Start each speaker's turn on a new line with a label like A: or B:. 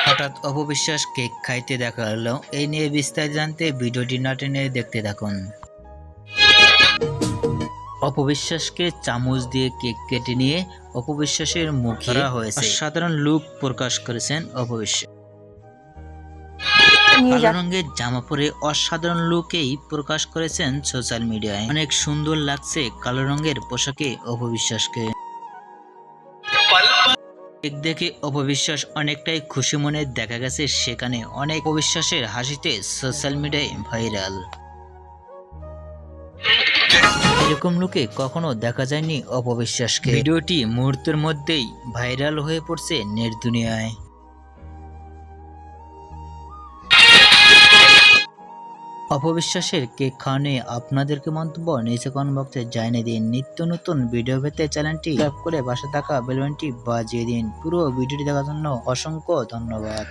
A: হঠাৎ অপবিশ্বাস কেক খাইতে দেখা গেল। এই নিয়ে বিস্তারিত জানতে ভিডিওটি না টেনে দেখতে থাকুন। অপবিশ্বাসকে চামচ দিয়ে কেক কেটে নিয়ে অপবিশ্বাসের মুখে ধরা হয়েছে। অসাধারণ লুক প্রকাশ করেছেন অপবিশ্বাস। কালো রঙের জামা পরে অসাধারণ লুকেই প্রকাশ করেছেন সোশ্যাল মিডিয়ায়। অনেক সুন্দর লাগছে কালো রঙের পোশাকে অপবিশ্বাসকে। কেক দেখে অপবিশ্বাস অনেকটাই খুশি মনে দেখা গেছে সেখানে। অনেক অপবিশ্বাসের হাসিতে সোশ্যাল মিডিয়ায় ভাইরাল। এরকম লুকে কখনো দেখা যায়নি অপবিশ্বাসকে। ভিডিওটি মুহূর্তের মধ্যেই ভাইরাল হয়ে পড়ছে নেট দুনিয়ায়। অপবিশ্বাসের কেক খাওয়া নিয়ে আপনাদেরকে মন্তব্য নিচে কমেন্ট বক্সে জানিয়ে দিন। নিত্য নতুন ভিডিও পেতে চ্যানেলটি সাবস্ক্রাইব করে পাশে থাকা বেল বাটনটি বাজিয়ে দিন। পুরো ভিডিওটি দেখার জন্য অসংখ্য ধন্যবাদ।